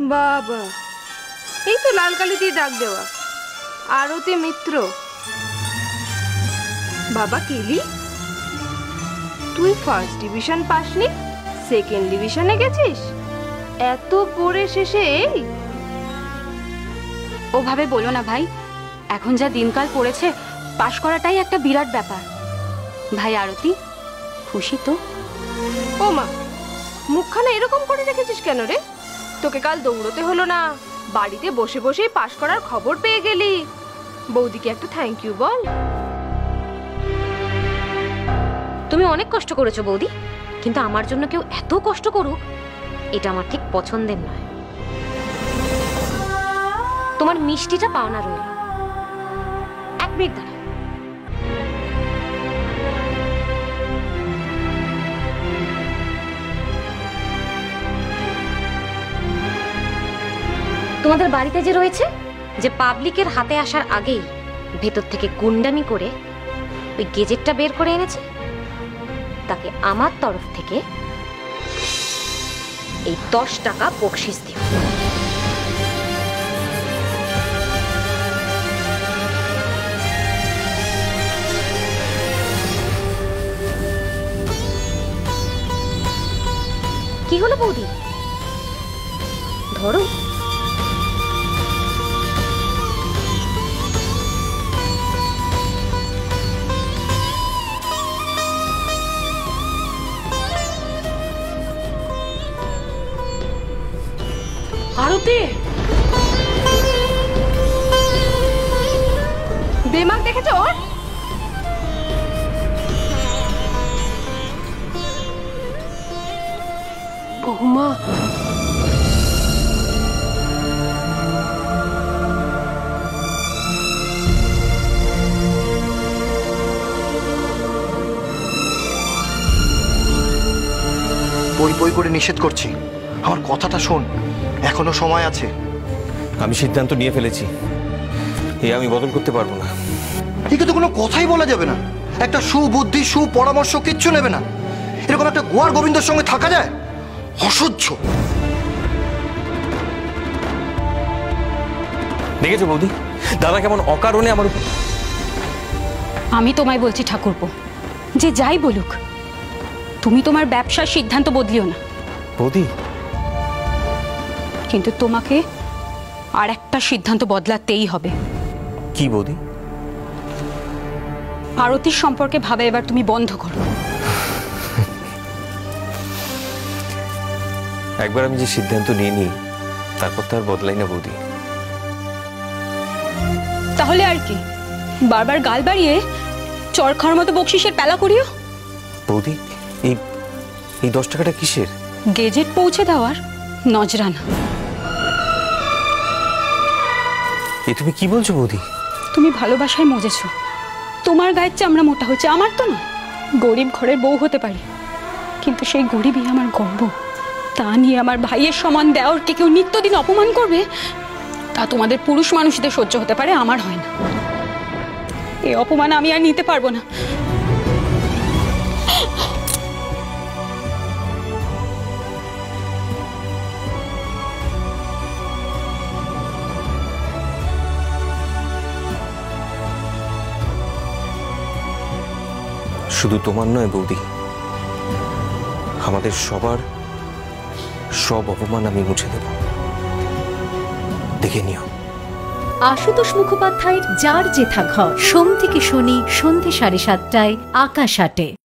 বাবা, এই তো লাল কালি দিয়ে ডাক দেওয়া, আরতি মিত্র। বাবা কেলি, তুই ফার্স্ট ডিভিশন পাসনি, সেকেন্ড ডিভিশনে গেছিস? এত পড়ে শেষে এই? ওভাবে বলো না ভাই, এখন যা দিনকাল পড়েছে পাশ করাটাই একটা বিরাট ব্যাপার। ভাই আরতি, খুশি তো? ও মা, মুখখানা এরকম করে রেখেছিস কেন রে? তোকে কাল দৌড়তে হলো না, বাড়িতে বসে বসেই পাশ করার খবর পেয়ে গেলি। বৌদিকে একটা থ্যাংক ইউ বল। তুমি অনেক কষ্ট করেছো বৌদি, কিন্তু আমার জন্য কেউ এত কষ্ট করুক এটা আমার ঠিক পছন্দের নয়। তোমার মিষ্টিটা পাওনা রইল। এক মিনিট দাঁড়া। তোমাদের বাড়িতে যে রয়েছে, যে পাবলিকের হাতে আসার আগেই ভেতর থেকে গুন্ডামি করে ওই গেজেটটা বের করে এনেছে, তাকে আমার তরফ থেকে এই 10 টাকা বকশিশ দিও। কি হলো বৌদি? ধরো। আরতি, বেমাক দেখেছো ওর? বৌমা, বই বই করে নিষেধ করছি, আমার কথাটা শোন, এখনো সময় আছে। আমি সিদ্ধান্ত নিয়ে ফেলেছি, এ আমি বদল করতে পারবো না। একে তো কোনো কথাই বলা যাবে না, একটা সুবুদ্ধি সুপরামর্শ কিচ্ছু নেবে না। এরকম একটা গোয়ার গোবিন্দর সঙ্গে থাকা যায়? অসহ্য। দেখেছো বৌদি, দাদা কেমন অকারণে আমার উপর। আমি তোমায় বলছি ঠাকুরপো, যে যাই বলুক তুমি তোমার ব্যবসার সিদ্ধান্ত বদলিও না। বৌদি, কিন্তু তোমাকে আর একটা সিদ্ধান্ত বদলাতেই হবে। কি বৌদি? আরতির সম্পর্কে ভাবে এবার তুমি বন্ধ করো। একবার আমি যে সিদ্ধান্ত নিয়ে নিই তারপর তো আর বদলাই না বৌদি। তাহলে আর কি, বারবার গাল বাড়িয়ে চর খাওয়ার মতো বকশিসের পেলা করিও? বৌদি, এই 10 টাকাটা কিসের? গেজেট পৌঁছে দেওয়ার নজরানা। এ তুমি কি বলছো বৌদি? তুমি ভালোবাসায় মজেছো, তোমার গায়ের চামড়া মোটা হচ্ছে, আমার তো নয়। গরিব ঘরের বউ হতে পারি, কিন্তু সেই গরিবই আমার গর্ব। তা নিয়ে আমার ভাইয়ের সমান দেওরকে কেউ নিত্যদিন অপমান করবে, তা তোমাদের পুরুষ মানুষদের সহ্য হতে পারে, আমার হয় না। এই অপমান আমি আর নিতে পারবো না। শুধু তোমার নয় বৌদি, আমাদের সবার সব অপমান আমি মুছে দেব, দেখে নিও। আশুতোষ মুখোপাধ্যায়ের যার যেথা ঘর, সোম থেকে শনি সন্ধে 7:30টায় আকাশ আটে।